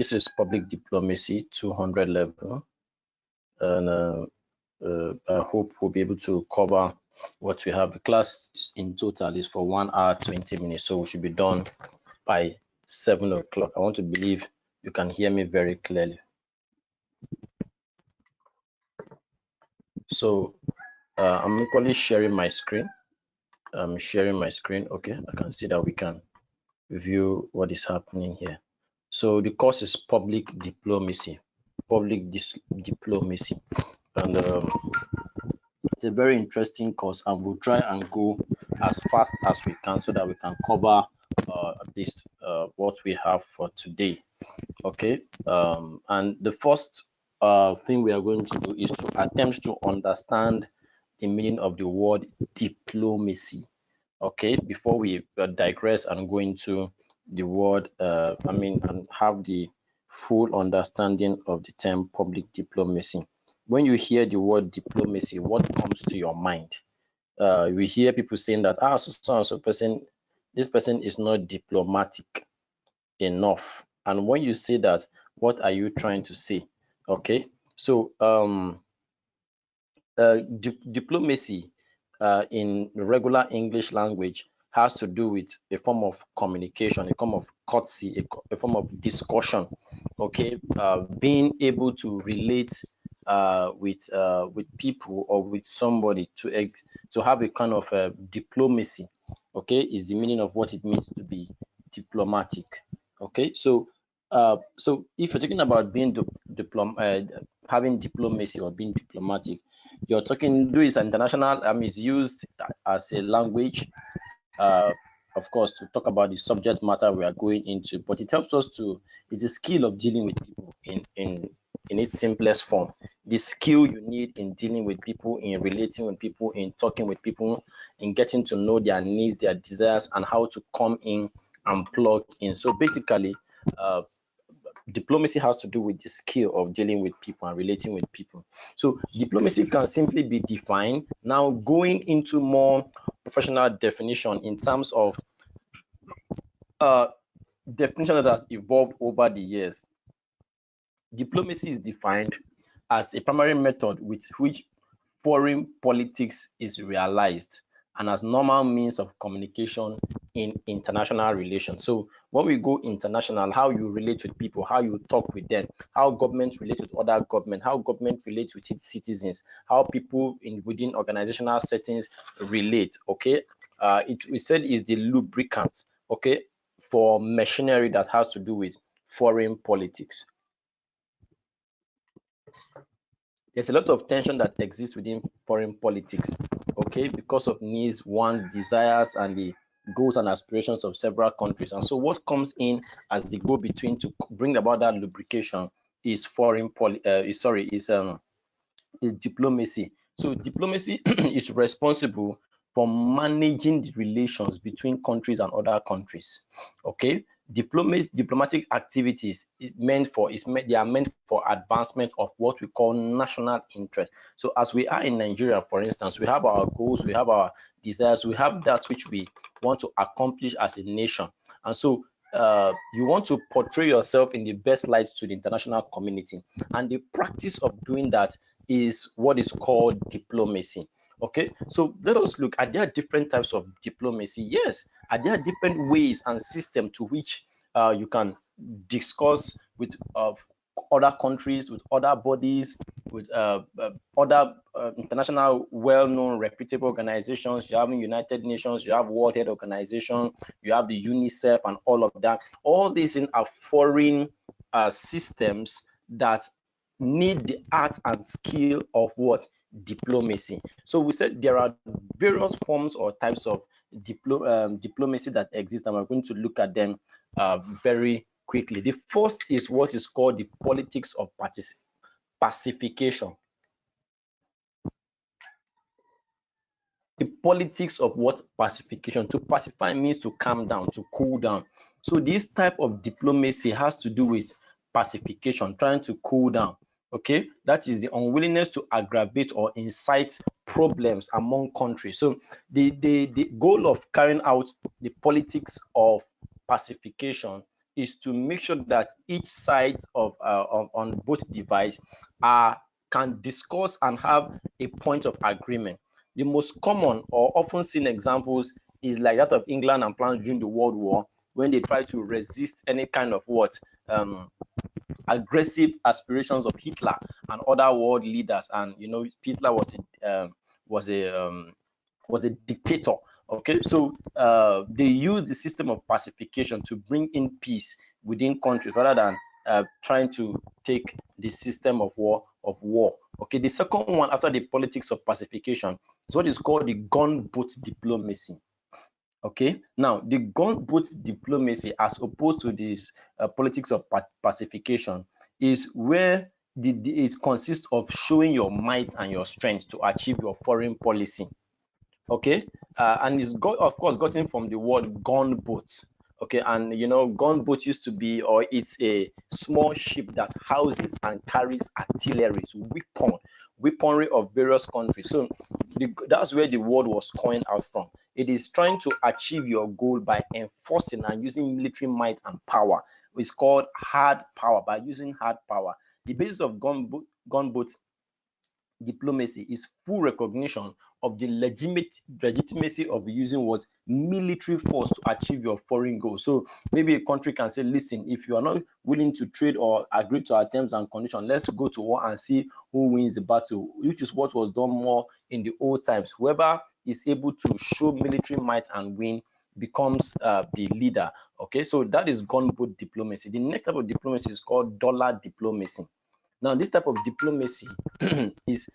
This is public diplomacy 200 level, and I hope we'll be able to cover what we have. The class in total is for 1 hour 20 minutes, so we should be done by 7 o'clock. I want to believe you can hear me very clearly. So I'm equally sharing my screen. I'm sharing my screen. Okay, I can see that we can view what is happening here. So the course is public diplomacy, diplomacy, and it's a very interesting course, and we'll try and go as fast as we can so that we can cover at least what we have for today. Okay, and the first thing we are going to do is to attempt to understand the meaning of the word diplomacy. Okay, before we digress and go into the word, and have the full understanding of the term public diplomacy. When you hear the word diplomacy, what comes to your mind? We hear people saying that this person is not diplomatic enough. And when you say that, what are you trying to say? Okay, so diplomacy in regular English language has to do with a form of communication, a form of courtesy, a form of discussion. Okay, being able to relate with people or with somebody to have a kind of diplomacy. Okay, is the meaning of what it means to be diplomatic. Okay, so so if you're talking about being having diplomacy or being diplomatic, you're talking, do is international, is used as a language, of course, to talk about the subject matter we are going into, but it helps us to, it's a skill of dealing with people in its simplest form. The skill you need in dealing with people, in relating with people, in talking with people, in getting to know their needs, their desires, and how to come in and plug in. So basically, diplomacy has to do with the skill of dealing with people and relating with people. So diplomacy can simply be defined. Now going into more professional definition in terms of definition that has evolved over the years. Diplomacy is defined as a primary method with which foreign politics is realized and as normal means of communication in international relations. So when we go international, how you relate with people, how you talk with them, how governments relate with other government, how government relates with its citizens, how people within organizational settings relate. Okay, we said is the lubricant, okay, for machinery that has to do with foreign politics. There's a lot of tension that exists within foreign politics, okay, because of needs, wants, desires, and the goals and aspirations of several countries. And so what comes in as the go-between to bring about that lubrication is is diplomacy. So diplomacy is responsible for managing the relations between countries and other countries. Okay, diplomatic activities they are meant for advancement of what we call national interest. So as we are in Nigeria, for instance, we have our goals, we have our desires, we have that which we want to accomplish as a nation. And so you want to portray yourself in the best light to the international community, and the practice of doing that is what is called diplomacy. Okay, so let us look. Are there different types of diplomacy? Yes. Are there different ways and systems to which you can discuss with other countries, with other bodies, with other international well-known reputable organizations? You have the United Nations, you have World Health Organization, you have the UNICEF and all of that. All these are foreign systems that need the art and skill of what? Diplomacy. So we said there are various forms or types of diplomacy that exist, and we're going to look at them very quickly. The first is what is called the politics of pacification. The politics of what? Pacification. To pacify means to calm down, to cool down. So this type of diplomacy has to do with pacification, trying to cool down. Okay, that is the unwillingness to aggravate or incite problems among countries. So the goal of carrying out the politics of pacification is to make sure that each side on both device can discuss and have a point of agreement. The most common or often seen examples is like that of England and France during the World War, when they try to resist any kind of aggressive aspirations of Hitler and other world leaders. And Hitler was a dictator. Okay, so they use the system of pacification to bring in peace within countries rather than trying to take the system of war. Okay, the second one after the politics of pacification is what is called the gunboat diplomacy. Okay, now the gunboat diplomacy, as opposed to this politics of pacification, is where it consists of showing your might and your strength to achieve your foreign policy. Okay, and it's of course gotten from the word gunboat. Okay, and gunboat used to be, or it's a small ship that houses and carries artillery, weaponry of various countries. So that's where the word was coined out from. It is trying to achieve your goal by enforcing and using military might and power. It's called hard power, by using hard power. The basis of gunboat diplomacy is full recognition of the legitimacy of using what military force to achieve your foreign goals. So maybe a country can say, listen, if you are not willing to trade or agree to our terms and conditions, let's go to war and see who wins the battle, which is what was done more in the old times. Whoever is able to show military might and win becomes the leader. Okay, so that is gunboat diplomacy. The next type of diplomacy is called dollar diplomacy. Now, this type of diplomacy is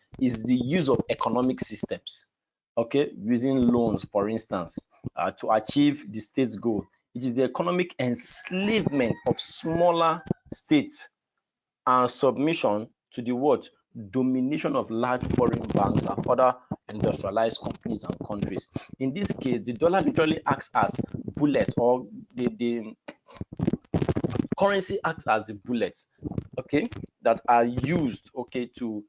the use of economic systems, okay, using loans, for instance, to achieve the state's goal. It is the economic enslavement of smaller states and submission to the what? Domination of large foreign banks and other industrialized companies and countries. In this case, the dollar literally acts as bullets, or the currency acts as the bullets, okay, that are used, okay, to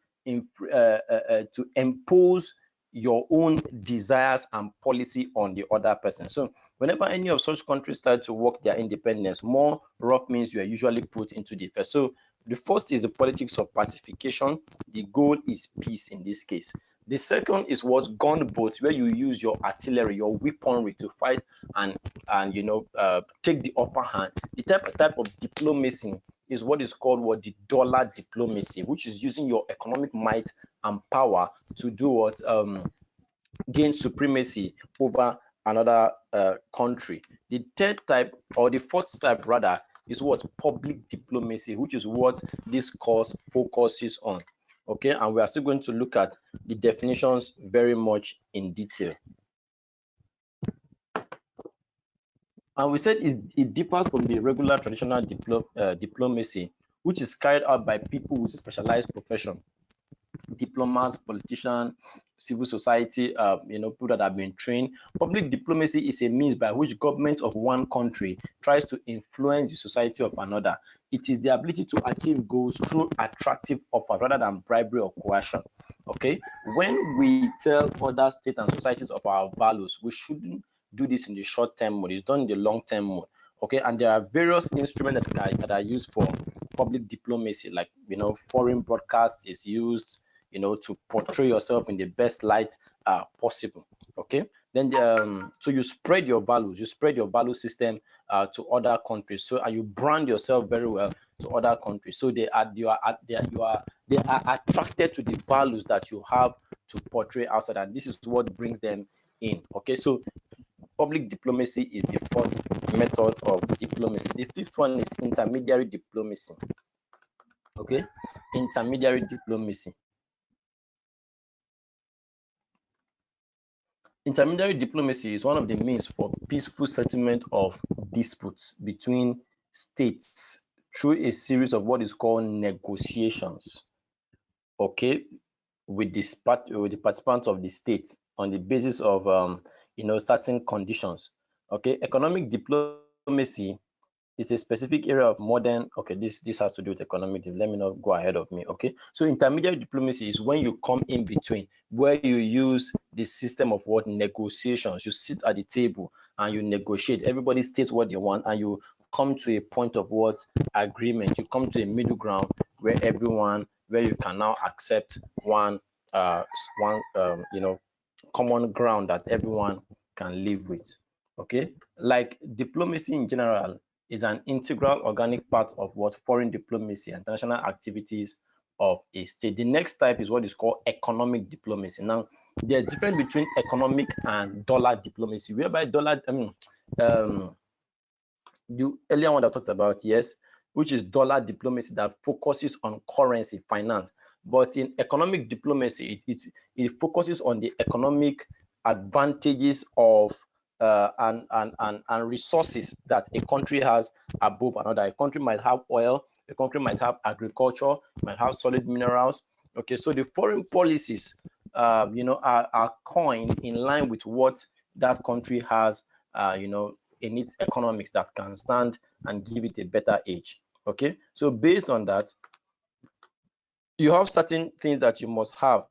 impose your own desires and policy on the other person. So whenever any of such countries start to work their independence, more rough means you are usually put into the first. So the first is the politics of pacification. The goal is peace in this case. The second is what? Gunboat, where you use your artillery, your weaponry to fight and take the upper hand. The type of diplomacy is what is called the dollar diplomacy, which is using your economic might and power to do what? Gain supremacy over another country. The third type, or the fourth type rather, is what? Public diplomacy, which is what this course focuses on. Okay, and we are still going to look at the definitions very much in detail. And we said it differs from the regular traditional diplomacy, which is carried out by people with specialized profession, diplomats, politicians, civil society, people that have been trained. Public diplomacy is a means by which government of one country tries to influence the society of another. It is the ability to achieve goals through attractive offers rather than bribery or coercion. Okay, when we tell other states and societies of our values, we shouldn't do this in the short-term mode. It's done in the long-term mode. Okay, and there are various instruments that are used for public diplomacy, like foreign broadcast is used, to portray yourself in the best light possible. Okay, then so you spread your values, you spread your value system to other countries. So and you brand yourself very well to other countries. So they are attracted to the values that you have to portray outside, and this is what brings them in. Okay, so public diplomacy is the fourth method of diplomacy. The fifth one is intermediary diplomacy. Okay, intermediary diplomacy. Intermediary diplomacy is one of the means for peaceful settlement of disputes between states through a series of what is called negotiations, okay, with the participants of the state on the basis of certain conditions. Okay, economic diplomacy is a specific area of modern, okay, this has to do with economic, let me not go ahead of me. Okay, so intermediary diplomacy is when you come in between, where you use the system of what? Negotiations. You sit at the table and you negotiate. Everybody states what they want and you come to a point of what agreement. You come to a middle ground where you can now accept one common ground that everyone can live with. Okay, like diplomacy in general is an integral organic part of what foreign diplomacy and international activities of a state. The next type is what is called economic diplomacy. Now, there's a difference between economic and dollar diplomacy, whereby the earlier one that I talked about, yes, which is dollar diplomacy that focuses on currency, finance. But in economic diplomacy, it focuses on the economic advantages of and resources that a country has above another. A country might have oil, a country might have agriculture, might have solid minerals. Okay, so the foreign policies, are coined in line with what that country has, in its economics that can stand and give it a better age. Okay, so based on that, you have certain things that you must have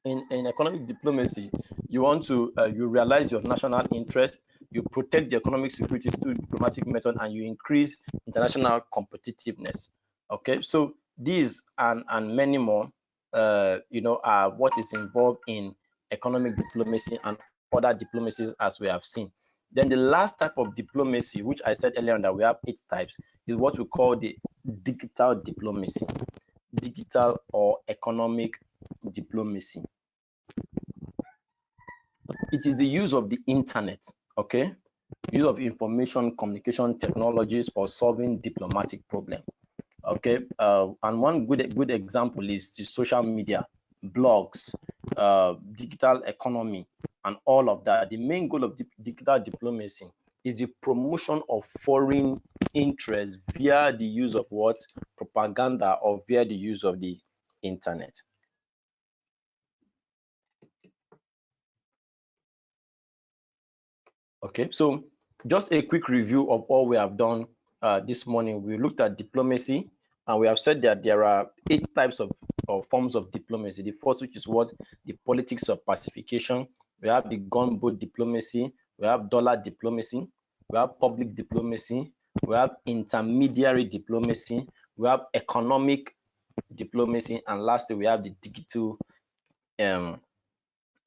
in economic diplomacy. You want to you realize your national interest, you protect the economic security through diplomatic method, and you increase international competitiveness. Okay, so these and many more are what is involved in economic diplomacy and other diplomacies, as we have seen. Then the last type of diplomacy, which I said earlier on that we have 8 types, is what we call the digital diplomacy. Digital or economic diplomacy. It is the use of the internet, okay, use of information communication technologies for solving diplomatic problems. Okay, and one good example is the social media, blogs, digital economy, and all of that. The main goal of digital diplomacy is the promotion of foreign interests via the use of what? Propaganda, or via the use of the internet. Okay, so just a quick review of all we have done this morning. We looked at diplomacy, and we have said that there are 8 types of forms of diplomacy. The first, which is what? The politics of pacification. We have the gunboat diplomacy. We have dollar diplomacy. We have public diplomacy. We have intermediary diplomacy. We have economic diplomacy, and lastly, we have the digital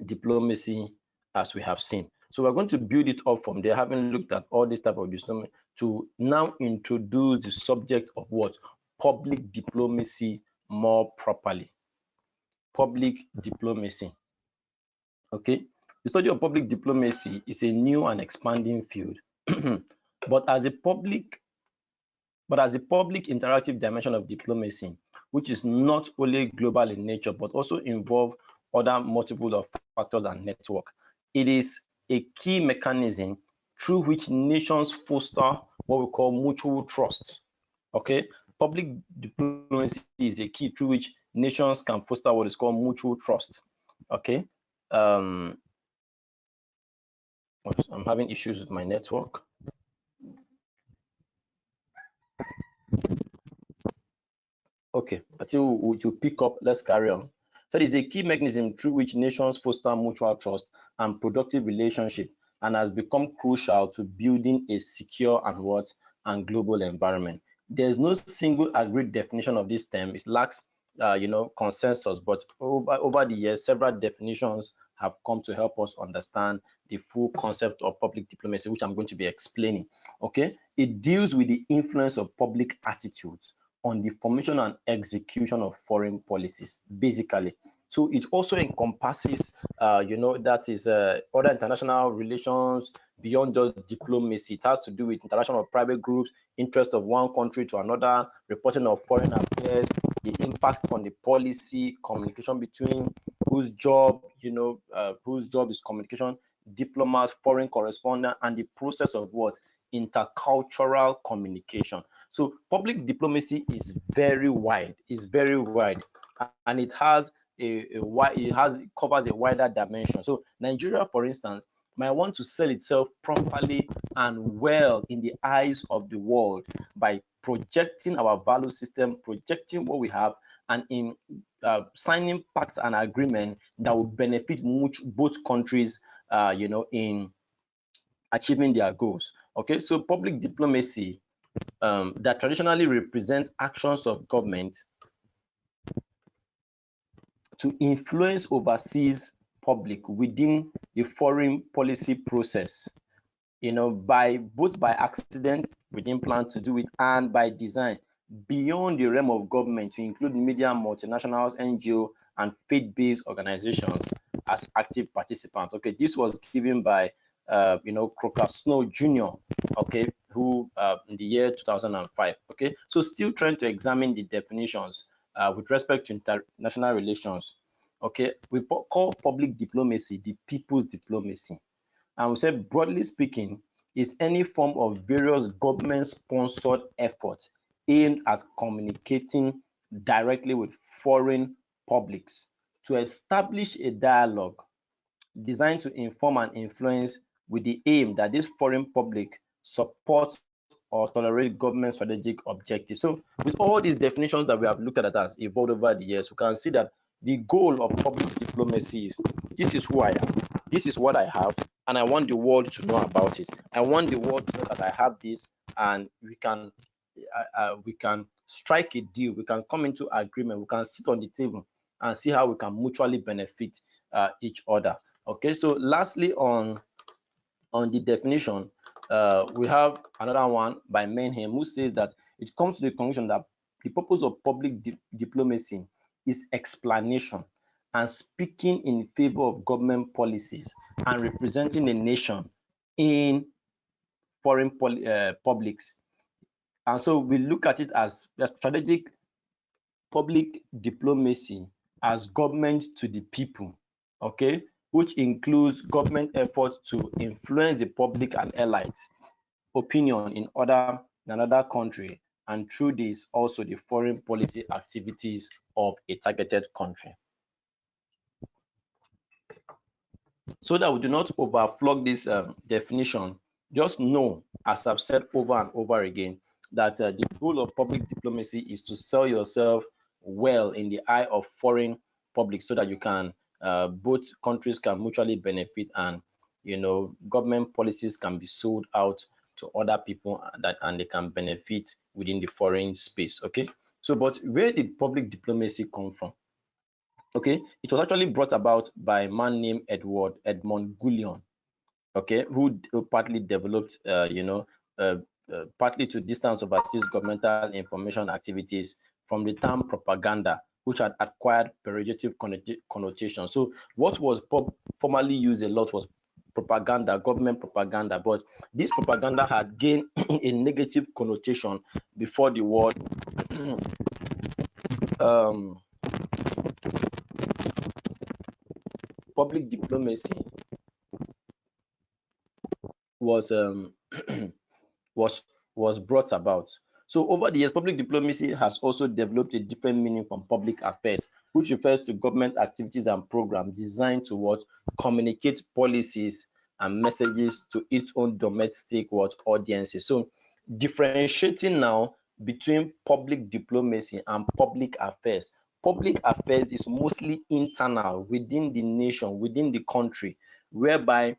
diplomacy, as we have seen. So we're going to build it up from there, having looked at all this type of diplomacy, to now introduce the subject of what? Public diplomacy more properly. Public diplomacy. Okay, the study of public diplomacy is a new and expanding field, but as a public interactive dimension of diplomacy, which is not only global in nature but also involve other multiple of factors and network. It is a key mechanism through which nations foster what we call mutual trust. Okay, public diplomacy is a key through which nations can foster what is called mutual trust. Okay, I'm having issues with my network. Okay, until we pick up, let's carry on. So it is a key mechanism through which nations foster mutual trust and productive relationship, and has become crucial to building a secure and global environment. There's no single agreed definition of this term. It lacks consensus, but over the years, several definitions have come to help us understand the full concept of public diplomacy, which I'm going to be explaining. Okay, it deals with the influence of public attitudes on the formation and execution of foreign policies, basically. So it also encompasses, that is other international relations beyond just diplomacy. It has to do with international private groups, interest of one country to another, reporting of foreign affairs, the impact on the policy, communication between whose job is communication, diplomats, foreign correspondent, and the process of what? Intercultural communication. So public diplomacy is very wide. It's very wide, and it has it covers a wider dimension. So Nigeria, for instance, might want to sell itself properly and well in the eyes of the world by projecting our value system, projecting what we have, and in signing pacts and agreements that will benefit both countries, in achieving their goals. Okay, so public diplomacy that traditionally represents actions of government to influence overseas public within the foreign policy process, by both by accident, we didn't plan to do it, and by design, beyond the realm of government, to include media, multinationals, NGO, and faith-based organizations as active participants. Okay, this was given by Crocker Snow Jr., okay, who in the year 2005. Okay, so still trying to examine the definitions with respect to international relations. Okay, we call public diplomacy the people's diplomacy. And we said, broadly speaking, is any form of various government-sponsored efforts aimed at communicating directly with foreign publics to establish a dialogue designed to inform and influence with the aim that this foreign public supports or tolerate government strategic objectives. So with all these definitions that we have looked at as evolved over the years, we can see that the goal of public diplomacy is, this is who I am, this is what I have, and I want the world to know about it. I want the world to know that I have this, and we can strike a deal, we can come into agreement, we can sit on the table and see how we can mutually benefit each other. Okay, so lastly on the definition, we have another one by Menhem, who says that it comes to the conclusion that the purpose of public diplomacy is explanation and speaking in favor of government policies and representing the nation in foreign publics. And so we look at it as strategic public diplomacy as government to the people, okay, which includes government efforts to influence the public and elites opinion in another country, and through this also the foreign policy activities of a targeted country. So that we do not overflog this definition, just know, as I've said over and over again, that the goal of public diplomacy is to sell yourself well in the eye of foreign public, so that you can both countries can mutually benefit, and government policies can be sold out to other people and they can benefit within the foreign space. Okay, so but where did public diplomacy come from? Okay, it was actually brought about by a man named Edmond Gullion, okay, who partly developed, partly to distance overseas governmental information activities from the term propaganda, which had acquired pejorative connotation. So what was formerly used a lot was propaganda, government propaganda, but this propaganda had gained a negative connotation before the word public diplomacy was was brought about. So over the years, public diplomacy has also developed a different meaning from public affairs, which refers to government activities and programs designed to communicate policies and messages to its own domestic audiences. So differentiating now between public diplomacy and public affairs. Public affairs is mostly internal within the nation, within the country, whereby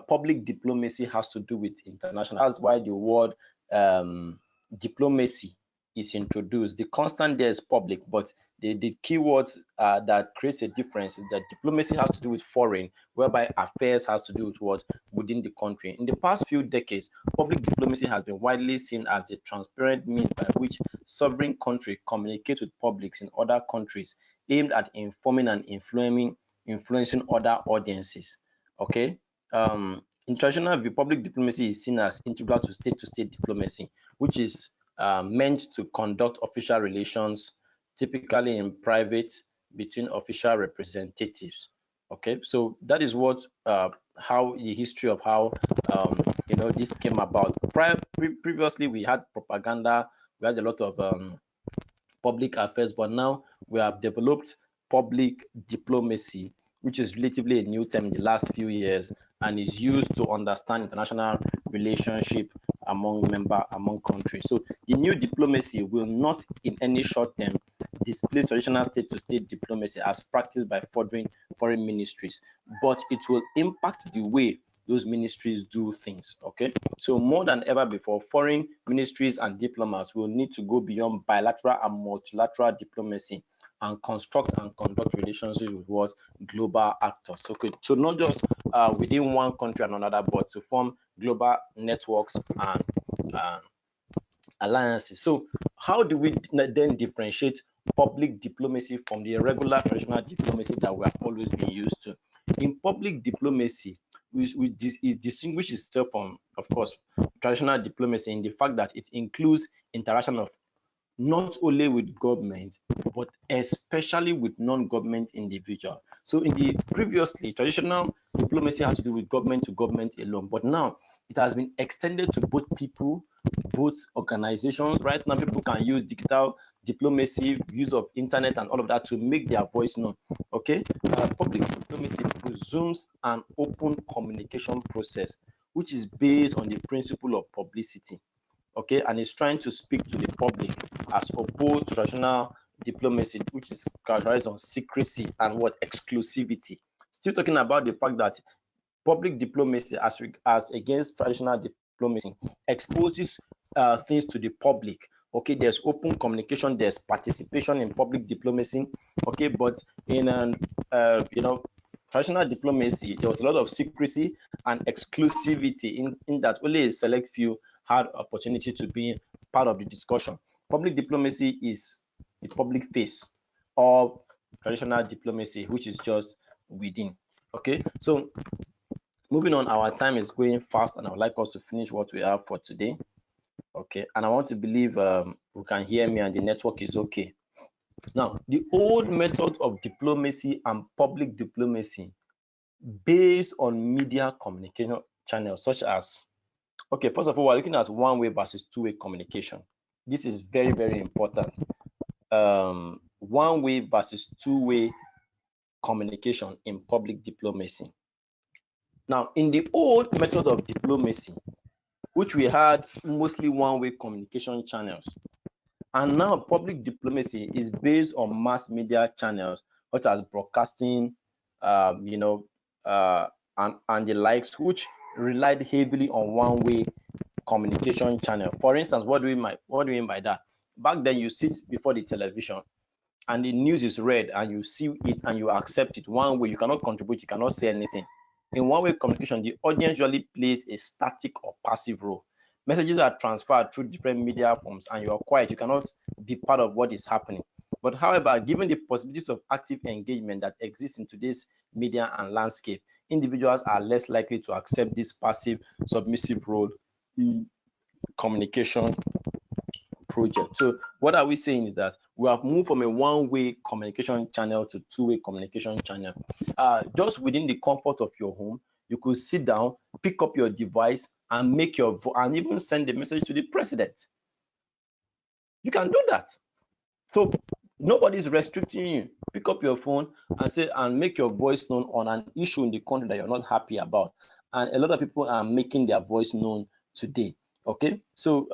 public diplomacy has to do with international. That's why the word diplomacy is introduced. The constant there is public, but the keywords that creates a difference is that diplomacy has to do with foreign, whereby affairs has to do with what within the country. In the past few decades, public diplomacy has been widely seen as a transparent means by which sovereign country communicate with publics in other countries, aimed at informing and influencing other audiences. Okay. In traditional view, public diplomacy is seen as integral to state-to-state diplomacy, which is meant to conduct official relations, typically in private, between official representatives. Okay, so that is what how the history of how this came about. Previously, we had propaganda, we had a lot of public affairs, but now we have developed public diplomacy, which is relatively a new term in the last few years and is used to understand international relationship among countries. So the new diplomacy will not in any short term displace traditional state-to-state diplomacy as practiced by foreign ministries, but it will impact the way those ministries do things. Okay, so more than ever before, foreign ministries and diplomats will need to go beyond bilateral and multilateral diplomacy and construct and conduct relationships with what global actors. So not just within one country and another, but to form global networks and alliances. So how do we then differentiate public diplomacy from the regular traditional diplomacy that we have always been used to? In public diplomacy, it distinguishes itself from, of course, traditional diplomacy in the fact that it includes interaction of not only with government, but especially with non-government individuals. So in the previously, traditional diplomacy has to do with government to government alone, but now it has been extended to both people, both organizations. Right now, people can use digital diplomacy, use of internet and all of that to make their voice known. Okay, public diplomacy presumes an open communication process, which is based on the principle of publicity. Okay, and is trying to speak to the public as opposed to traditional diplomacy, which is characterized on secrecy and what exclusivity. Still talking about the fact that public diplomacy, as against traditional diplomacy, exposes things to the public. Okay, there's open communication, there's participation in public diplomacy. Okay, but in traditional diplomacy, there was a lot of secrecy and exclusivity in that only a select few had opportunity to be part of the discussion. Public diplomacy is the public face of traditional diplomacy, which is just within. Okay, so moving on, our time is going fast, and I would like us to finish what we have for today. Okay, and I want to believe you can hear me and the network is okay. Now, the old method of diplomacy and public diplomacy based on media communication channels such as, okay, first of all, we're looking at one-way versus two-way communication. This is very, very important. One-way versus two-way communication in public diplomacy. Now, in the old method of diplomacy, which we had mostly one-way communication channels, and now public diplomacy is based on mass media channels such as broadcasting, and the likes, which relied heavily on one-way communication channel. For instance, what do we mean by that? Back then, you sit before the television and the news is read and you see it and you accept it one way. You cannot contribute, you cannot say anything. In one-way communication, the audience usually plays a static or passive role. Messages are transferred through different media forms and you are quiet. You cannot be part of what is happening. But however, given the possibilities of active engagement that exist in today's media and landscape, individuals are less likely to accept this passive, submissive role in communication project. So what are we saying is that we have moved from a one-way communication channel to two-way communication channel. Just within the comfort of your home, you could sit down, pick up your device, and make your and even send a message to the president. You can do that. So nobody's restricting you. Pick up your phone and say and make your voice known on an issue in the country that you're not happy about. And a lot of people are making their voice known today. Okay, so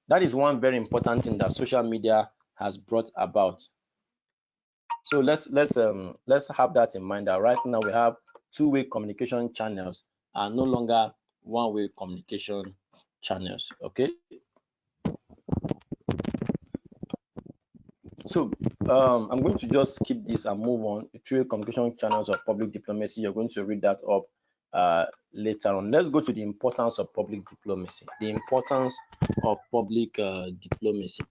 that is one very important thing that social media has brought about. So let's have that in mind, that right now we have two-way communication channels and no longer one-way communication channels. Okay. So I'm going to just skip this and move on. Two-way communication channels of public diplomacy. You're going to read that up later on. Let's go to the importance of public diplomacy. The importance of public diplomacy.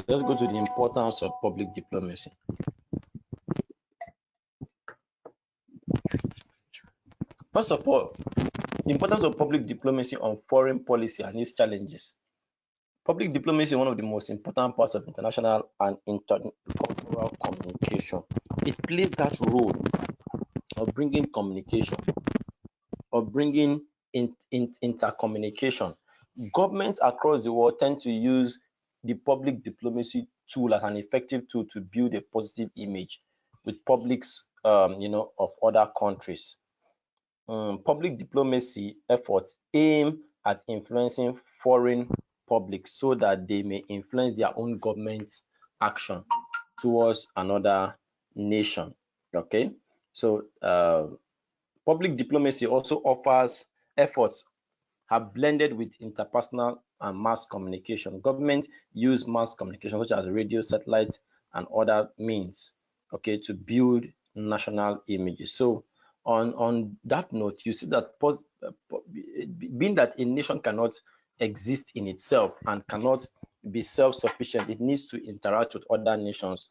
Let's go to the importance of public diplomacy. First of all, the importance of public diplomacy on foreign policy and its challenges. Public diplomacy is one of the most important parts of international and intercultural communication. It plays that role of bringing communication, of bringing intercommunication. Governments across the world tend to use the public diplomacy tool as an effective tool to build a positive image with publics, of other countries. Public diplomacy efforts aim at influencing foreign publics so that they may influence their own governments action towards another nation. Okay, so public diplomacy also offers efforts have blended with interpersonal and mass communication. Government use mass communication such as radio, satellite, and other means, okay, to build national images. So on that note, you see that being that a nation cannot exist in itself and cannot be self-sufficient, it needs to interact with other nations.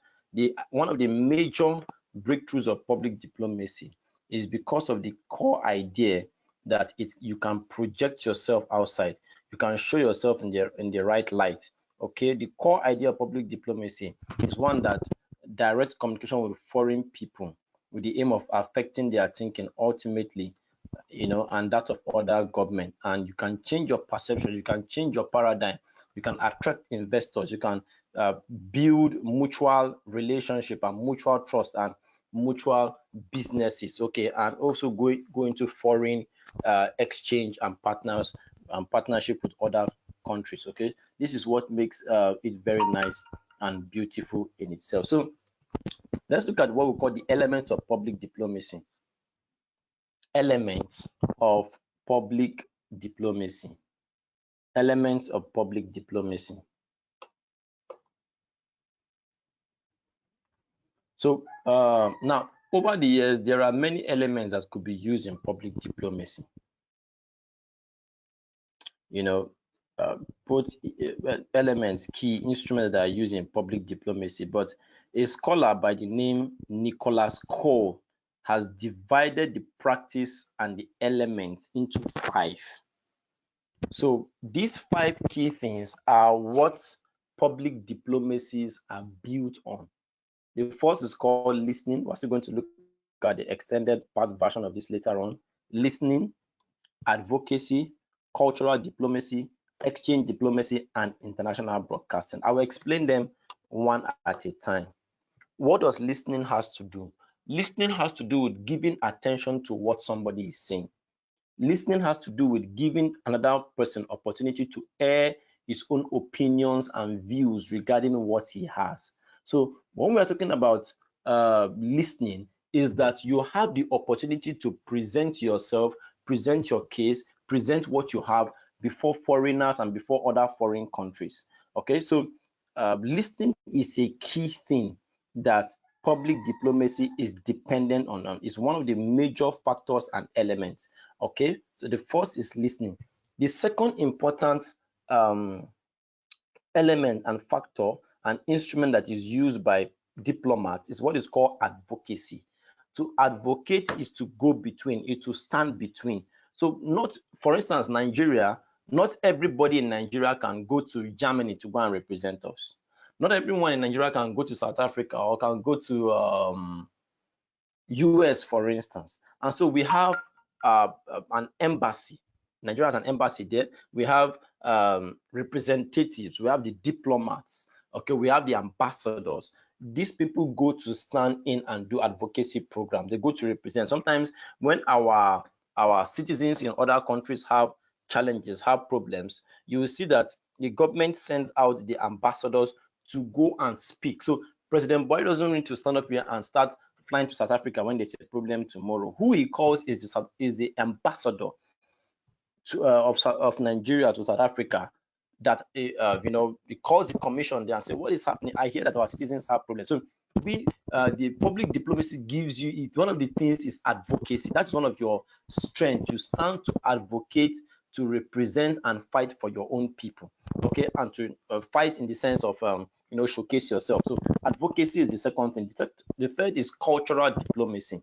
One of the major breakthroughs of public diplomacy is because of the core idea that you can project yourself outside, you can show yourself in the right light. Okay, the core idea of public diplomacy is one that direct communication with foreign people with the aim of affecting their thinking ultimately, and that of other government. And you can change your perception, you can change your paradigm, you can attract investors, you can build mutual relationship and mutual trust and mutual businesses, okay, and also go into foreign exchange and partnership with other countries. Okay, this is what makes it very nice and beautiful in itself. So let's look at what we call the elements of public diplomacy. Elements of public diplomacy. Elements of public diplomacy. So now, over the years, there are many elements that could be used in public diplomacy. Both elements, key instruments that are used in public diplomacy. But a scholar by the name Nicholas Cole has divided the practice and the elements into 5. So these 5 key things are what public diplomacies are built on. The first is called listening. We're still going to look at the extended part version of this later on. Listening, advocacy, cultural diplomacy, exchange diplomacy, and international broadcasting. I will explain them one at a time. What does listening has to do? Listening has to do with giving attention to what somebody is saying. Listening has to do with giving another person opportunity to air his own opinions and views regarding what he has. So when we are talking about listening, is that you have the opportunity to present yourself, present your case, present what you have before foreigners and before other foreign countries. Okay, so listening is a key thing that public diplomacy is dependent on. It's one of the major factors and elements. Okay, so the first is listening. The second important element and factor and instrument that is used by diplomats is what is called advocacy. To advocate is to go between, is to stand between. So not, for instance, Nigeria, not everybody in Nigeria can go to Germany to go and represent us. Not everyone in Nigeria can go to South Africa or can go to US, for instance. And so we have an embassy. Nigeria has an embassy there. We have representatives. We have the diplomats. Okay, we have the ambassadors. These people go to stand in and do advocacy programs. They go to represent. Sometimes when our citizens in other countries have challenges, have problems, you will see that the government sends out the ambassadors to go and speak. So President Boy doesn't need to stand up here and start flying to South Africa when there's a problem tomorrow. Who he calls is the ambassador of Nigeria to South Africa. That he calls the commission there and say, what is happening? I hear that our citizens have problems. So the public diplomacy gives you, one of the things is advocacy. That's one of your strengths. You stand to advocate, to represent and fight for your own people. Okay, and to fight in the sense of showcase yourself. So advocacy is the second thing. The third is cultural diplomacy.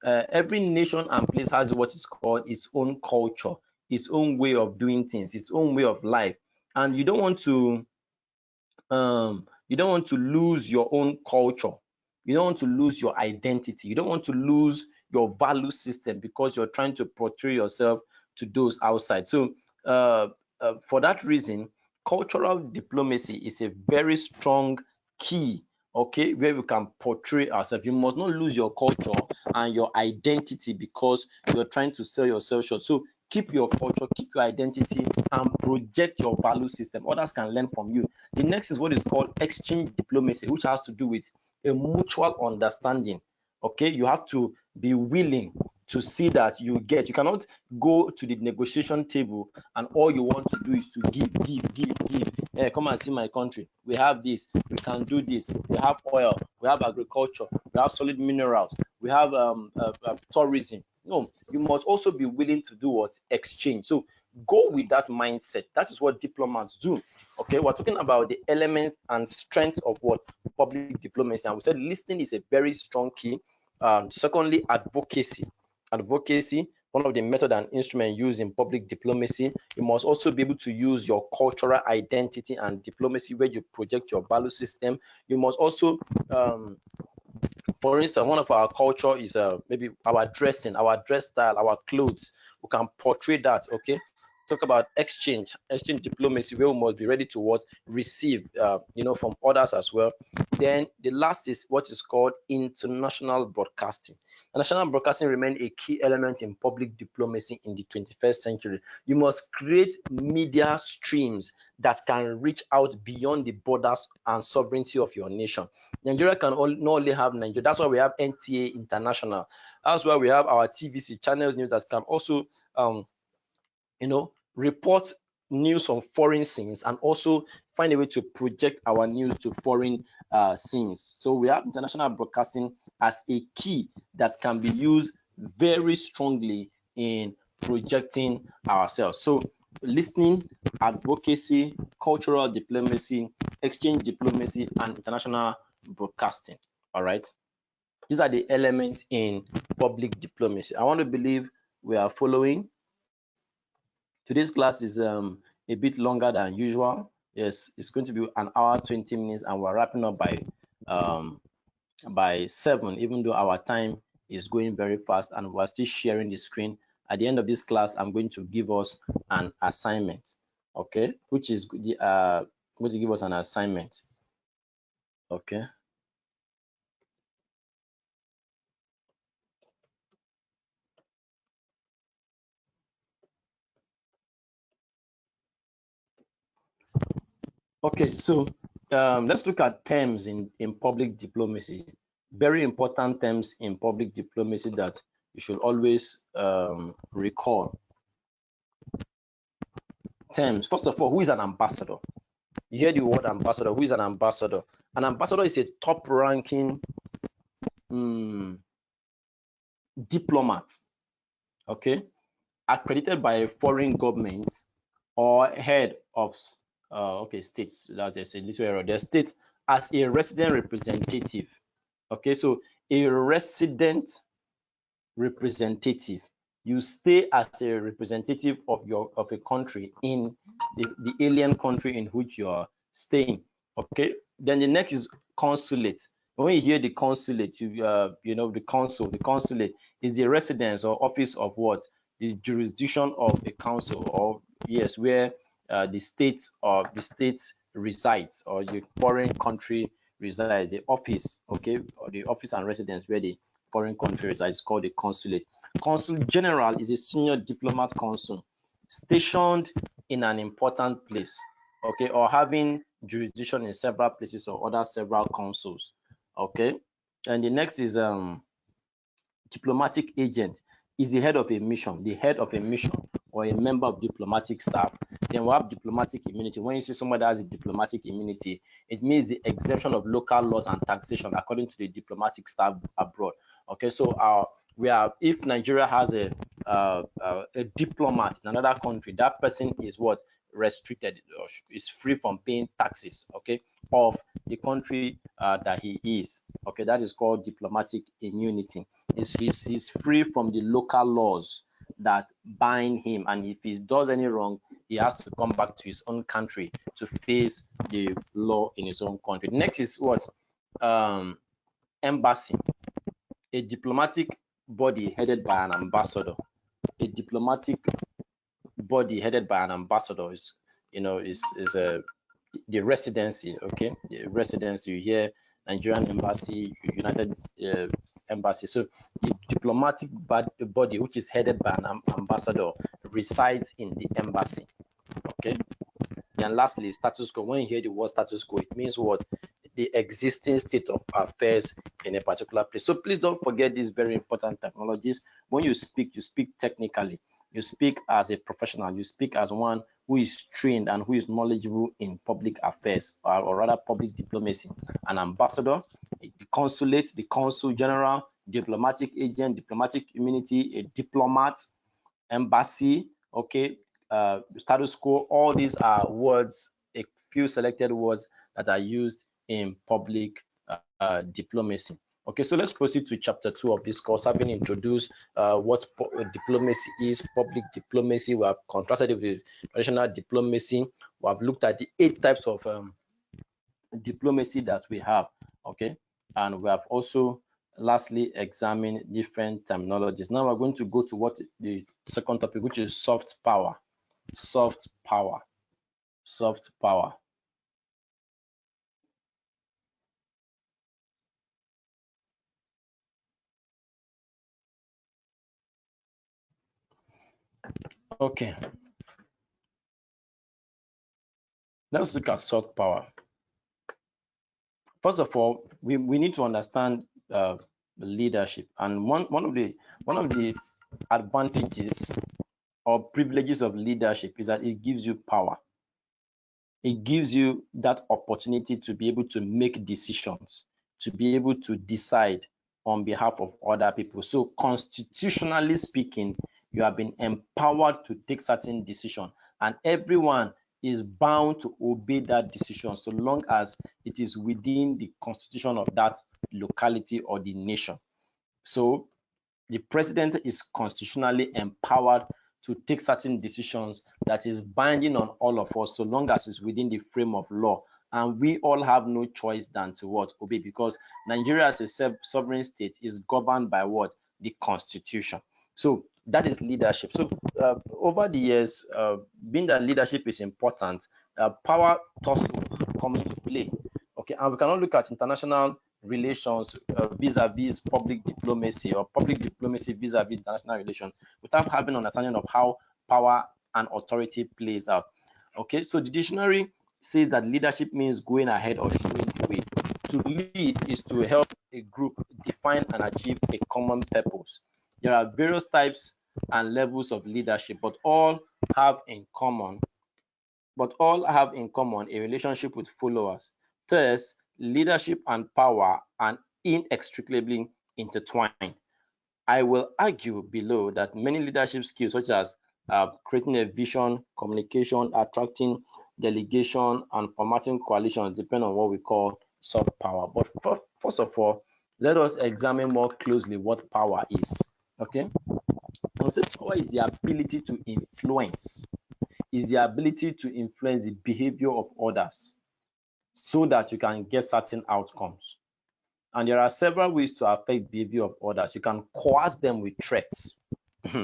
Every nation and place has what is called its own culture, its own way of doing things, its own way of life, and you don't want to lose your own culture. You don't want to lose your identity. You don't want to lose your value system because you're trying to portray yourself to those outside. So for that reason, cultural diplomacy is a very strong key, okay, where we can portray ourselves. You must not lose your culture and your identity because you're trying to sell yourself short. So keep your culture, keep your identity, and project your value system. Others can learn from you. The next is what is called exchange diplomacy, which has to do with a mutual understanding. Okay, you have to be willing to see that you cannot go to the negotiation table and all you want to do is to give. Hey, come and see my country. We have this, we can do this, we have oil, we have agriculture, we have solid minerals, we have tourism. No, you must also be willing to do what? Exchange. So go with that mindset. That is what diplomats do. Okay, we're talking about the elements and strength of what? Public diplomacy. And we said listening is a very strong key. Secondly, advocacy. One of the method and instrument used in public diplomacy. You must also be able to use your cultural identity and diplomacy where you project your value system. You must also for instance, one of our culture is maybe our dressing, our dress style, our clothes. We can portray that. Okay, talk about exchange diplomacy, where we must be ready to what? Receive from others as well. Then the last is what is called international broadcasting. National broadcasting remains a key element in public diplomacy in the 21st century. You must create media streams that can reach out beyond the borders and sovereignty of your nation. Nigeria can not only have Nigeria. That's why we have NTA International. That's why we have our TVC channels news that can also report news on foreign scenes and also find a way to project our news to foreign scenes. So we have international broadcasting as a key that can be used very strongly in projecting ourselves. So listening, advocacy, cultural diplomacy, exchange diplomacy, and international broadcasting. All right, these are the elements in public diplomacy. I want to believe we are following. Today's class is a bit longer than usual. Yes, it's going to be an hour 20 minutes, and we're wrapping up by 7, even though our time is going very fast and we're still sharing the screen. At the end of this class, I'm going to give us an assignment, okay, which is going to give us an assignment. Okay. Okay, so let's look at terms in public diplomacy. Very important terms in public diplomacy that you should always recall. Terms. First of all, who is an ambassador? You hear the word ambassador. Who is an ambassador? An ambassador is a top-ranking diplomat, okay, accredited by a foreign government or head of states. That's a little error. The state as a resident representative. Okay, so a resident representative. You stay as a representative of a country in the alien country in which you are staying. Okay, then the next is consulate. When you hear the consulate, the consulate is the residence or office of what? The jurisdiction of a council, or yes, where the state resides, or the foreign country resides. The office, okay, or the office and residence where the foreign country resides is called the consulate. Consul general is a senior diplomat consul stationed in an important place, okay, or having jurisdiction in several places or other several consuls. Okay, and the next is diplomatic agent is the head of a mission, or a member of diplomatic staff. Then we have diplomatic immunity. When you see somebody has a diplomatic immunity, it means the exemption of local laws and taxation according to the diplomatic staff abroad. Okay, so if Nigeria has a diplomat in another country, that person is what? Restricted, or is free from paying taxes, okay, of the country that he is. Okay, that is called diplomatic immunity. He's free from the local laws that bind him, and if he does any wrong, he has to come back to his own country to face the law in his own country. Next is what? Embassy, a diplomatic body headed by an ambassador. A diplomatic body headed by an ambassador is the residency. Okay, the residency. You hear Nigerian embassy, United Embassy. So the diplomatic body, which is headed by an ambassador, resides in the embassy. Okay. And lastly, status quo. When you hear the word status quo, it means what? The existing state of affairs in a particular place. So please don't forget these very important technologies. When you speak technically. You speak as a professional. You speak as one who is trained and who is knowledgeable in public affairs, or rather public diplomacy. An ambassador, the consulate, the consul general, diplomatic agent, diplomatic immunity, a diplomat, embassy, okay, status quo. All these are words, a few selected words that are used in public diplomacy. Okay, so let's proceed to chapter 2 of this course. Having introduced what diplomacy is, public diplomacy, we have contrasted it with traditional diplomacy. We have looked at the 8 types of diplomacy that we have. Okay, and we have also lastly examine different terminologies. Now we're going to go to what the second topic, which is soft power. Soft power. Soft power. Okay, let's look at soft power. First of all, we need to understand leadership, and one of the advantages or privileges of leadership is that it gives you power. It gives you that opportunity to be able to make decisions, to be able to decide on behalf of other people. So constitutionally speaking, you have been empowered to take certain decisions, and everyone is bound to obey that decision so long as it is within the constitution of that locality or the nation. So the president is constitutionally empowered to take certain decisions that is binding on all of us so long as it's within the frame of law. And we all have no choice than to what? Obey, because Nigeria as a sovereign state is governed by what? The constitution. So that is leadership. So over the years, being that leadership is important, power tussle comes to play. Okay, and we cannot look at international relations vis-a-vis public diplomacy, or public diplomacy vis-a-vis international relations, without having an understanding of how power and authority plays out. Okay, so the dictionary says that leadership means going ahead or showing the way. To lead is to help a group define and achieve a common purpose. There are various types and levels of leadership, but all have in common a relationship with followers. Thus, leadership and power are inextricably intertwined. I will argue below that many leadership skills, such as creating a vision, communication, attracting delegation, and formatting coalitions, depend on what we call soft power. But first of all, let us examine more closely what power is. Okay, power is the ability to influence. Is the ability to influence the behavior of others so that you can get certain outcomes. And there are several ways to affect behavior of others. You can coerce them with threats.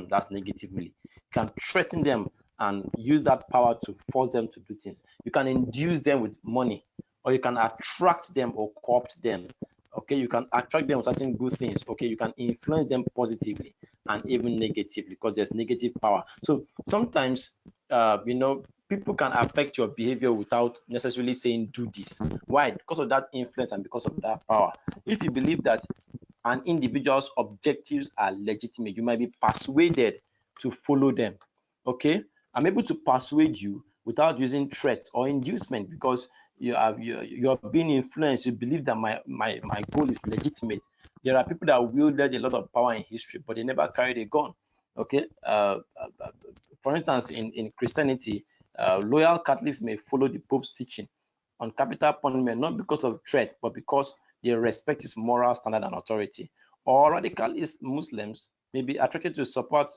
That's negatively. You can threaten them and use that power to force them to do things. You can induce them with money, or you can attract them or co-opt them. Okay, you can attract them with certain good things. Okay, you can influence them positively and even negatively, because there's negative power. So sometimes, people can affect your behavior without necessarily saying do this. Why? Because of that influence and because of that power. If you believe that an individual's objectives are legitimate, you might be persuaded to follow them. Okay, I'm able to persuade you without using threats or inducement, because you're being influenced. You believe that my goal is legitimate. There are people that wielded a lot of power in history, but they never carried a gun. Okay, for instance, in Christianity, loyal Catholics may follow the Pope's teaching on capital punishment, not because of threat, but because they respect his moral standard and authority. Or radicalist Muslims may be attracted to support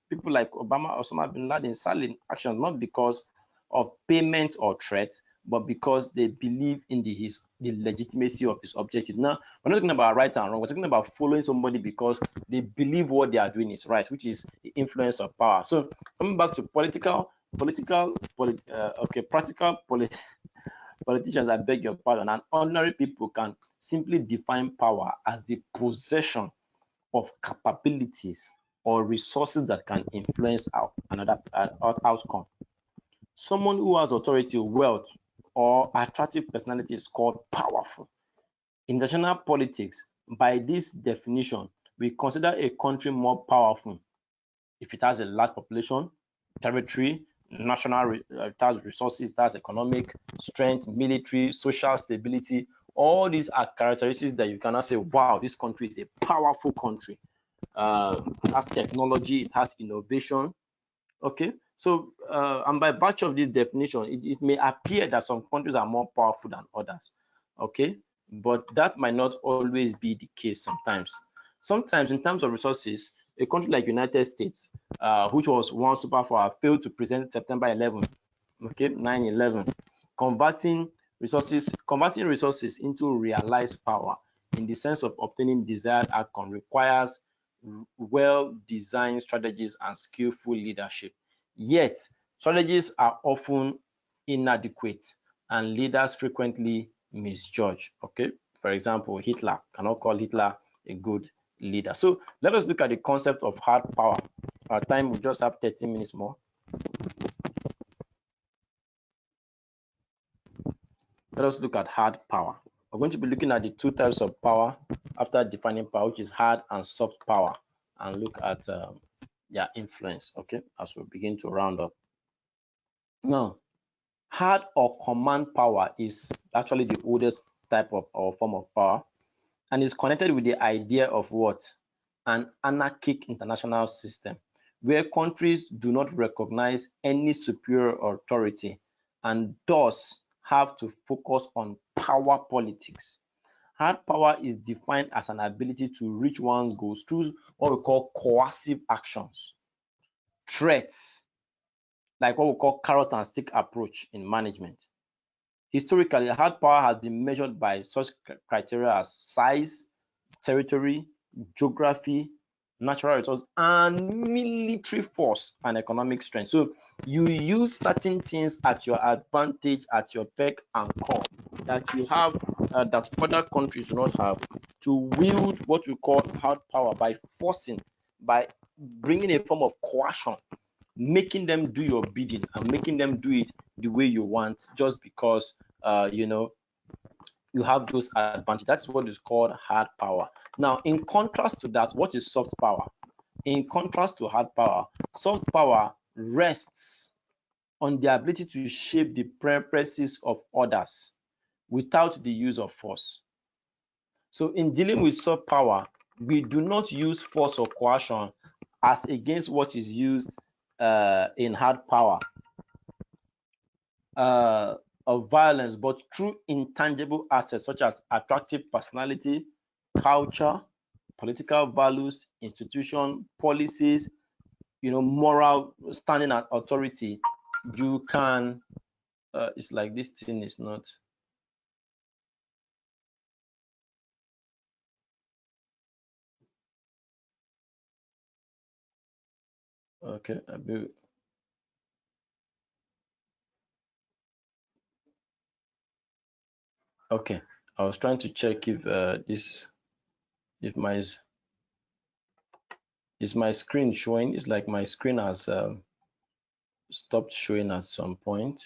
people like Obama or Osama bin Laden silent actions, not because of payment or threat, but because they believe in the legitimacy of his objective. Now, we're not talking about right and wrong. We're talking about following somebody because they believe what they are doing is right, which is the influence of power. So coming back to practical politicians, I beg your pardon, and ordinary people can simply define power as the possession of capabilities or resources that can influence another outcome. Someone who has authority, wealth, or attractive personality is called powerful. In international politics, by this definition, we consider a country more powerful if it has a large population, territory, it has resources, it has economic strength, military, social stability. All these are characteristics that you cannot say, wow, this country is a powerful country. It has technology, it has innovation. Okay, so and by virtue of this definition, it may appear that some countries are more powerful than others. Okay, but that might not always be the case sometimes. Sometimes, in terms of resources, a country like United States, which was one superpower, failed to present September 11, okay, 9/11, converting resources into realized power in the sense of obtaining desired outcome requires well-designed strategies and skillful leadership. Yet, strategies are often inadequate and leaders frequently misjudge. Okay, for example, Hitler, cannot call Hitler a good leader. So let us look at the concept of hard power. Our time, we just have 13 minutes more. Let us look at hard power. We're going to be looking at the two types of power after defining power, which is hard and soft power, and look at their influence, okay, as we begin to round up. Now, hard or command power is actually the oldest type of or form of power, and is connected with the idea of what? An anarchic international system, where countries do not recognize any superior authority and thus have to focus on power politics. Hard power is defined as an ability to reach one's goals through what we call coercive actions, threats, like what we call carrot and stick approach in management. Historically, hard power has been measured by such criteria as size, territory, geography, natural resources, and military force and economic strength. So you use certain things at your advantage, at your beck and call, that you have that other countries do not have, to wield what we call hard power by forcing, by bringing a form of coercion, making them do your bidding and making them do it the way you want, just because you have those advantages. That's what is called hard power. Now, in contrast to that, what is soft power? In contrast to hard power, soft power rests on the ability to shape the preferences of others without the use of force. So in dealing with soft power, we do not use force or coercion as against what is used in hard power of violence, but through intangible assets such as attractive personality, culture, political values, institution, policies, moral standing and authority. You can, it's like this thing is not. Okay, okay. I was trying to check if if is my screen showing. It's like my screen has stopped showing at some point.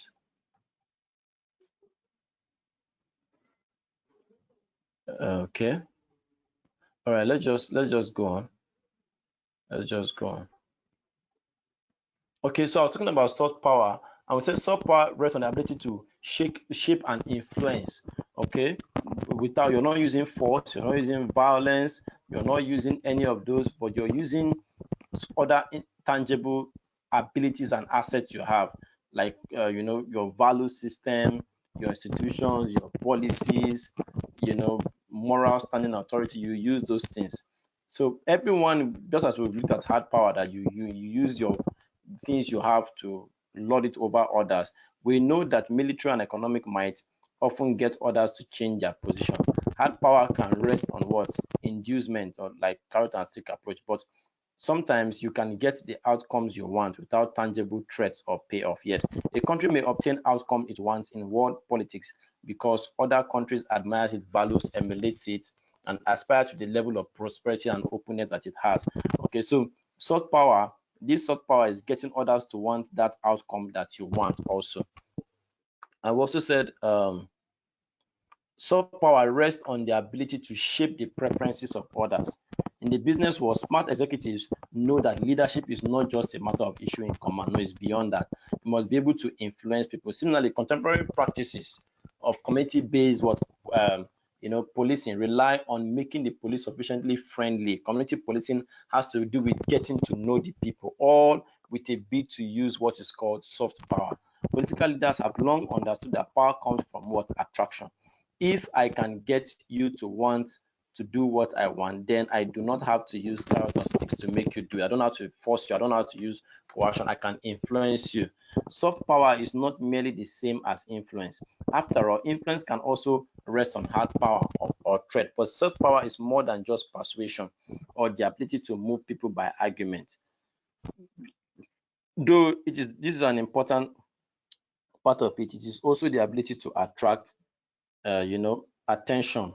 Okay. All right. Let's just go on. Let's just go on. Okay, so I was talking about soft power. I would say soft power rests on the ability to shape, and influence. Okay, without, you're not using force, you're not using violence, you're not using any of those, but you're using other intangible abilities and assets you have, like your value system, your institutions, your policies, moral standing authority. You use those things. So everyone, just as we've looked at hard power, that you use your things you have to lord it over others. We know that military and economic might often get others to change their position. Hard power can rest on what? Inducement, or like carrot and stick approach. But sometimes you can get the outcomes you want without tangible threats or payoff. Yes, a country may obtain outcome it wants in world politics because other countries admire it, values, emulates it, and aspire to the level of prosperity and openness that it has. Okay, so Soft power, this soft power is getting others to want that outcome that you want also. I've also said soft power rests on the ability to shape the preferences of others. In the business world, smart executives know that leadership is not just a matter of issuing command. No, it's beyond that. You must be able to influence people. Similarly, contemporary practices of community-based policing rely on making the police sufficiently friendly. Community policing has to do with getting to know the people, all with a bid to use what is called soft power. Political leaders have long understood that power comes from what? Attraction. If I can get you to want to do what I want, then I do not have to use carrot or sticks to make you do it. I don't have to force you. I don't have to use coercion. I can influence you. Soft power is not merely the same as influence. After all, influence can also rest on hard power or threat, but soft power is more than just persuasion or the ability to move people by argument. Though this is an important part of it, it is also the ability to attract attention.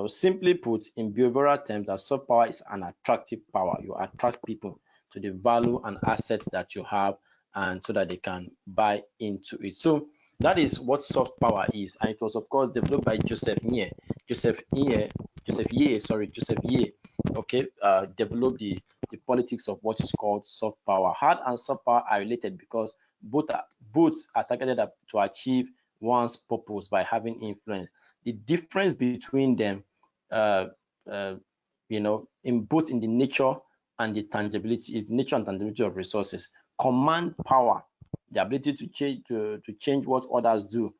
Simply put, in behavioral terms, that soft power is an attractive power. You attract people to the value and assets that you have, and so that they can buy into it. So that is what soft power is, and it was of course developed by Joseph Ye. Okay, developed the politics of what is called soft power. Hard and soft power are related because both are targeted to achieve one's purpose by having influence. The difference between them, in both in the nature and the tangibility, is the nature and tangibility of resources. Command power, the ability to change what others do,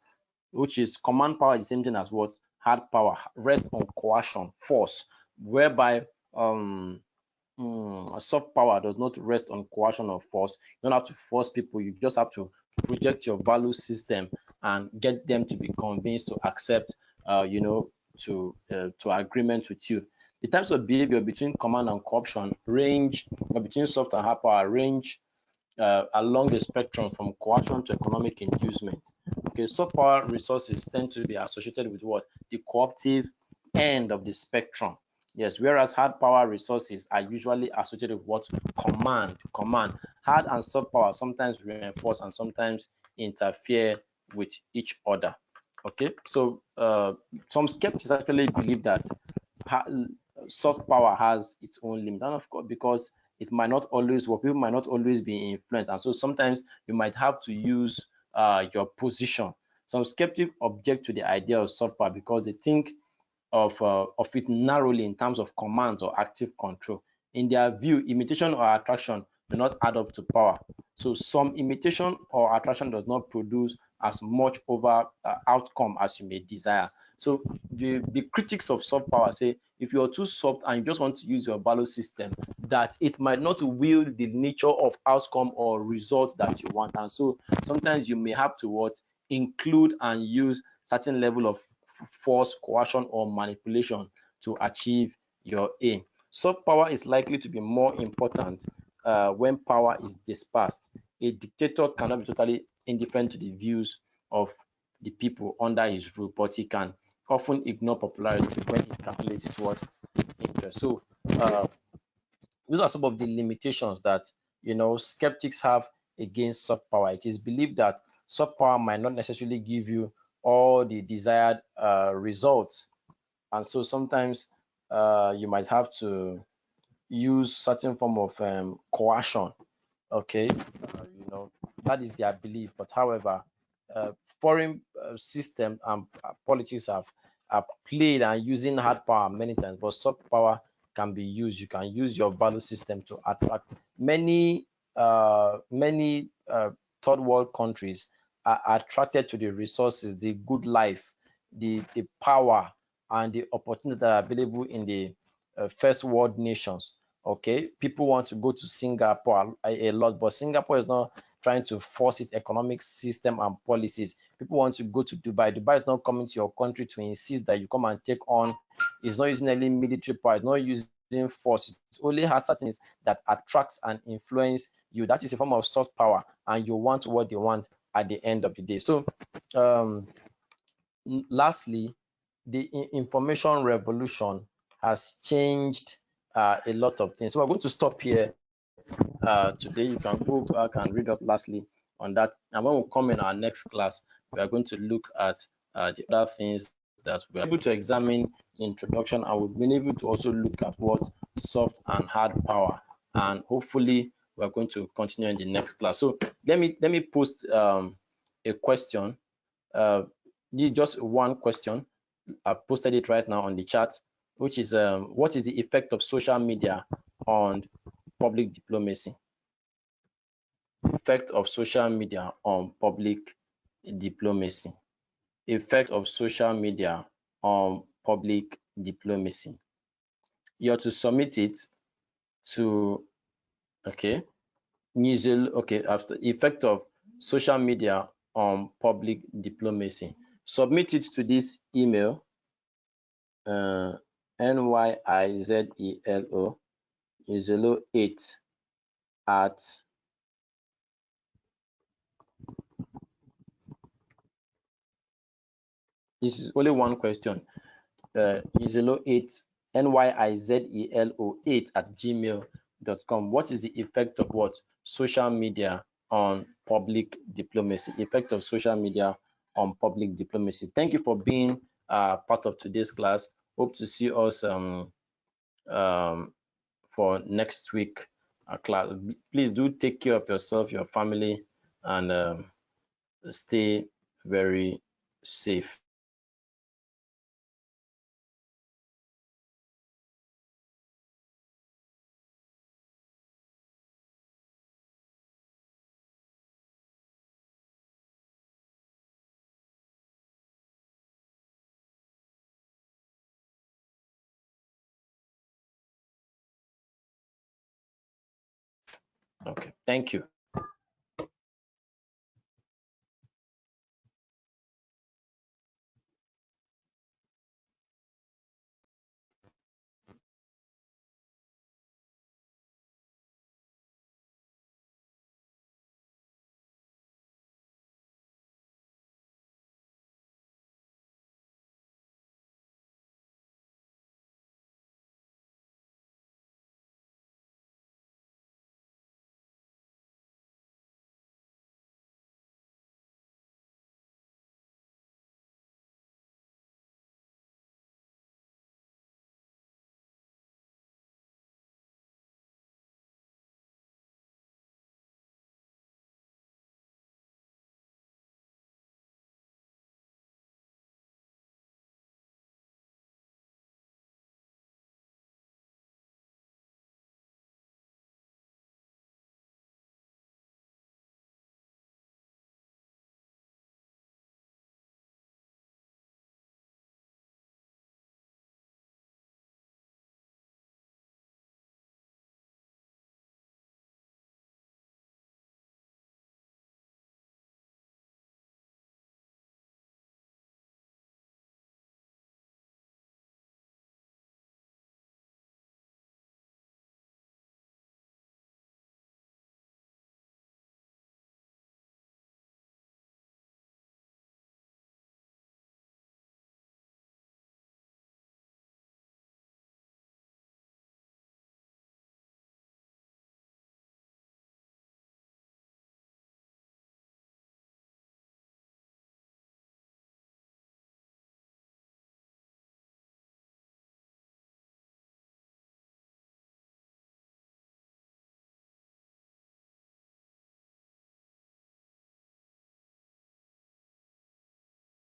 which is command power, is the same thing as what hard power, rests on coercion, force, whereby soft power does not rest on coercion or force. You don't have to force people. You just have to project your value system and get them to be convinced to accept, to agreement with you. The types of behavior between command and corruption range, between soft and hard power range along the spectrum from coercion to economic inducement. Okay, soft power resources tend to be associated with what? The cooperative end of the spectrum. Yes, whereas hard power resources are usually associated with what? Command. Hard and soft power sometimes reinforce and sometimes interfere with each other. Okay, so some skeptics actually believe that soft power has its own limit, and of course, because it might not always work, people might not always be influenced, and so sometimes you might have to use your position. Some skeptics object to the idea of soft power because they think of it narrowly in terms of commands or active control. In their view, imitation or attraction do not add up to power. So some imitation or attraction does not produce as much over outcome as you may desire. So the critics of soft power say if you are too soft and you just want to use your value system, that it might not wield the nature of outcome or result that you want. And so sometimes you may have to include and use certain level of force, coercion, or manipulation to achieve your aim. Soft power is likely to be more important when power is dispersed. A dictator cannot be totally indifferent to the views of the people under his rule, but he can often ignore popularity when he calculates what his interest. So those are some of the limitations that skeptics have against soft power. It is believed that soft power might not necessarily give you all the desired results, and so sometimes you might have to use certain form of coercion. Okay, that is their belief. But however, foreign system and politics have played and using hard power many times, but soft power can be used. You can use your value system to attract many third world countries are attracted to the resources, the good life, the power, and the opportunities that are available in the first world nations. Okay, people want to go to Singapore a lot, but Singapore is not trying to force its economic system and policies. People want to go to Dubai. Dubai is not coming to your country to insist that you come and take on. It's not using any military power. It's not using force. It only has certain things that attracts and influence you. That is a form of soft power, and you want what they want at the end of the day. So lastly, the information revolution has changed a lot of things. So we're going to stop here today. You can go back and read up lastly on that. And when we come in our next class, we are going to look at the other things that we are able to examine introduction, and we've been able to also look at what soft and hard power. And hopefully, we're going to continue in the next class. So let me post a question. Just one question. I've posted it right now on the chat, which is what is the effect of social media on public diplomacy? Effect of social media on public diplomacy. Effect of social media on public diplomacy. You're to submit it to, okay, okay, after effect of social media on public diplomacy. Submit it to this email, nyizelo08 at this is only one question. Nyizelo8 nyizelo8 at gmail.com. What is the effect of what social media on public diplomacy? Effect of social media on public diplomacy. Thank you for being part of today's class. Hope to see us for next week class. Please do take care of yourself, your family, and stay very safe. Okay, thank you.